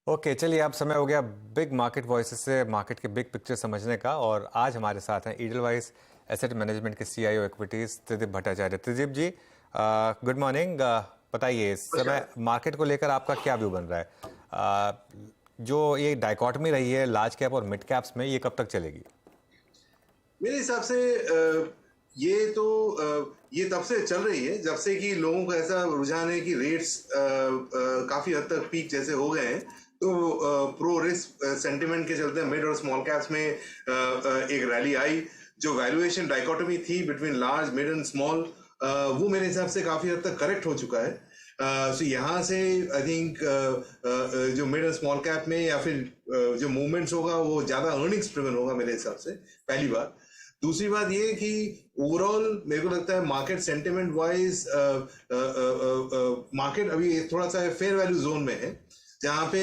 Okay, चलिए अब समय हो गया बिग मार्केट वॉइसेस से मार्केट के बिग पिक्चर समझने का। और आज हमारे साथ हैं ईडलवाइज एसेट मैनेजमेंट के सीईओ इक्विटीज त्रिदीप भट्टाचार्य। त्रिदीप जी, गुड मॉर्निंग। बताइए इस समय मार्केट को लेकर आपका क्या व्यू बन रहा है? जो ये डाइकॉटमी रही है लार्ज कैप और मिड कैप्स में, ये कब तक चलेगी? मेरे हिसाब से ये तब से चल रही है जब से कि लोगों का ऐसा रुझान है कि रेट्स काफी हद तक पीक जैसे हो गए हैं। तो प्रो रिस्क सेंटिमेंट के चलते मिड और स्मॉल कैप्स में एक रैली आई। जो वैल्यूएशन डाइकोटमी थी between large mid and small, वो मेरे हिसाब से काफी हद तक करेक्ट हो चुका है। सो यहाँ से आई थिंक जो मिड एंड स्मॉल कैप में या फिर जो मूवमेंट्स होगा वो ज्यादा अर्निंग्स ड्रिवन होगा मेरे हिसाब से, पहली बात। दूसरी बात ये कि ओवरऑल मेरे को लगता है मार्केट सेंटिमेंट वाइज मार्केट अभी थोड़ा सा फेयर वैल्यू जोन में है, जहां पे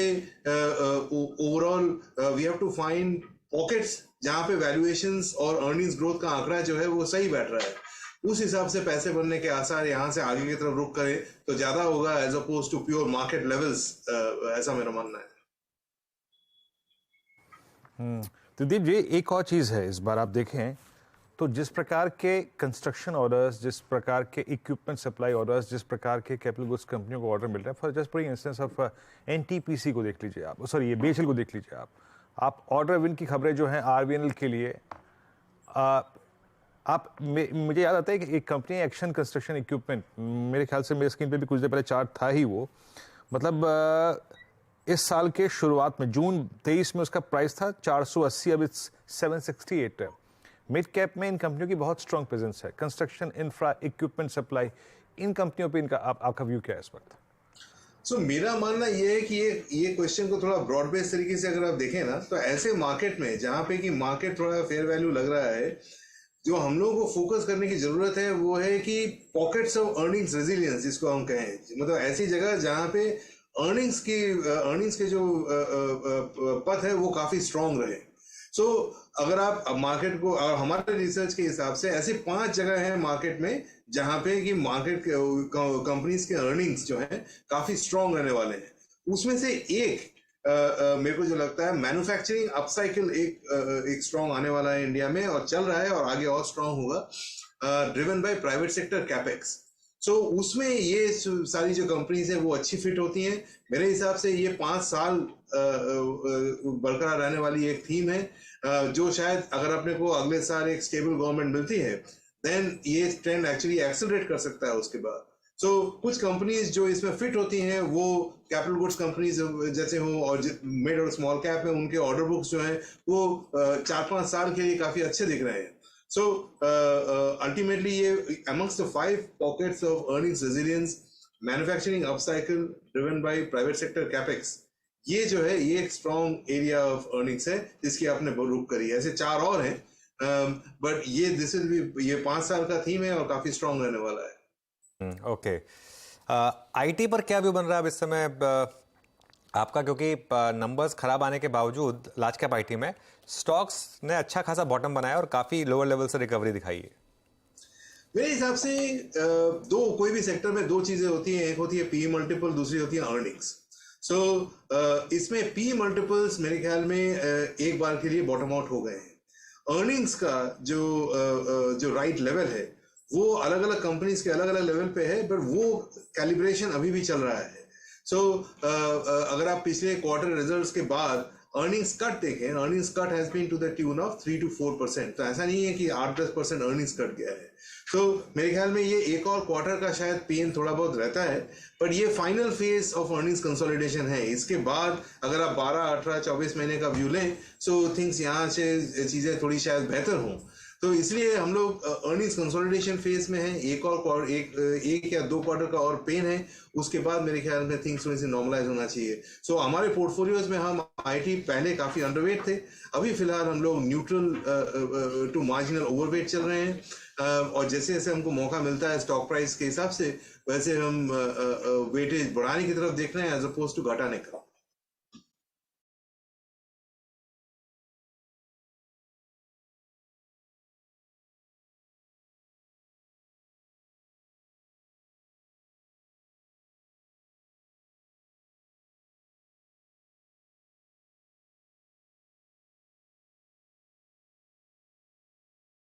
overall we have to find pockets जहां पे वैल्यूएशंस और अर्निंग्स ग्रोथ का आंकड़ा जो है वो सही बैठ रहा है। उस हिसाब से पैसे बनने के आसार यहाँ से आगे की तरफ रुक करें तो ज्यादा होगा as opposed to pure market levels, ऐसा मेरा मानना है। तो दीप जी, एक और चीज़ है, इस बार आप देखें तो जिस प्रकार के कंस्ट्रक्शन ऑर्डर्स, जिस प्रकार के इक्विपमेंट सप्लाई ऑर्डर्स, जिस प्रकार के कैपिटल गुड्स कंपनियों को ऑर्डर मिल रहे हैं, for just for instance of NTPC को देख लीजिए आप, सॉरी ये बीएचईएल को देख लीजिए आप ऑर्डर विन की खबरें जो हैं आरवीएनएल के लिए, मुझे याद आता है कि एक कंपनी एक्शन कंस्ट्रक्शन इक्विपमेंट, मेरे ख्याल से मेरे स्क्रीन पे भी कुछ देर पहले चार्ट था ही वो, मतलब इस साल के शुरुआत में जून 23 में उसका प्राइस था 480, अब इट्स 768 है। मिड कैप में इन कंपनियों की बहुत स्ट्रांग प्रेजेंस है, कंस्ट्रक्शन, इंफ्रा, इक्विपमेंट सप्लाई, इन कंपनियों पे इनका आपका व्यू क्या है इस वक्त? मेरा मानना ये है कि ये क्वेश्चन को थोड़ा ब्रॉड बेस्ड तरीके से अगर आप देखें ना, तो ऐसे मार्केट में जहां पे कि मार्केट थोड़ा फेयर वैल्यू लग रहा है, जो हम लोगों को फोकस करने की जरूरत है वो है कि पॉकेट्स ऑफ अर्निंग्स रेजिलियंस, जिसको हम कहें, मतलब ऐसी जगह जहां पे अर्निंग्स के जो पथ है वो काफी स्ट्रांग रहे। सो अगर आप मार्केट को, और हमारे रिसर्च के हिसाब से ऐसी 5 जगह हैं मार्केट में जहां पे कि मार्केट कंपनीज के अर्निंग्स जो हैं काफी स्ट्रांग रहने वाले हैं। उसमें से एक मेरे को जो लगता है मैन्युफैक्चरिंग अपसाइकिल एक स्ट्रांग आने वाला है इंडिया में, और चल रहा है और आगे और स्ट्रांग होगा, driven by private sector capex. उसमें ये सारी जो कंपनीज है वो अच्छी फिट होती हैं। मेरे हिसाब से ये 5 साल बरकरार रहने वाली एक थीम है, जो शायद अगर अपने को अगले साल एक स्टेबल गवर्नमेंट मिलती है देन ये ट्रेंड एक्चुअली एक्सेलरेट कर सकता है उसके बाद। कुछ कंपनीज जो इसमें फिट होती हैं वो कैपिटल गुड्स कंपनीज जैसे हो, और मिड और स्मॉल कैप में उनके ऑर्डर बुक्स जो हैं वो 4-5 साल के लिए काफी अच्छे दिख रहे हैं। Ultimately, amongst the 5 pockets of earnings resilience, manufacturing upcycle driven by private sector capex, ये जो है ये एक strong area of earnings है जिसकी आपने रुक करी है। ऐसे 4 और हैं, बट ये 5 साल का थीम है और काफी strong रहने वाला है। ओके, आईटी पर क्या व्यू बन रहा है अब इस समय आपका? क्योंकि नंबर्स खराब आने के बावजूद लार्ज कैप आईटी में स्टॉक्स ने अच्छा खासा बॉटम बनाया और काफी लोअर लेवल से रिकवरी दिखाई है। मेरे हिसाब से कोई भी सेक्टर में 2 चीजें होती हैं, एक होती है पी मल्टीपल, दूसरी होती है अर्निंग्स। इसमें पी मल्टीपल्स मेरे ख्याल में एक बार के लिए बॉटम आउट हो गए हैं। अर्निंग्स का जो राइट लेवल है वो अलग अलग कंपनीज के अलग अलग लेवल पे है, बट वो कैलिब्रेशन अभी भी चल रहा है। अगर आप पिछले क्वार्टर रिजल्ट्स के बाद अर्निंग्स कट देखें, earnings cut has been to the tune of 3 to 4%। तो ऐसा नहीं है कि 8-10% अर्निंग्स कट गया है। मेरे ख्याल में ये एक और क्वार्टर का शायद पेन थोड़ा बहुत रहता है, बट ये final phase of earnings consolidation है। इसके बाद अगर आप 12, 18, 24 महीने का व्यू लें, थिंग्स यहाँ से चीजें थोड़ी शायद बेहतर हों। तो इसलिए हम लोग अर्निंग्स कंसोलिडेशन फेज में हैं। एक या 2 क्वार्टर का और पेन है, उसके बाद मेरे ख्याल में थिंग्स थोड़ी सी नॉर्मलाइज होना चाहिए। हमारे पोर्टफोलियोज में हम आईटी पहले काफी अंडरवेट थे, अभी फिलहाल हम लोग न्यूट्रल टू मार्जिनल ओवरवेट चल रहे हैं, और जैसे जैसे हमको मौका मिलता है स्टॉक प्राइस के हिसाब से, वैसे हम वेटेज बढ़ाने की तरफ देख रहे हैं एज अपोज टू घटाने का।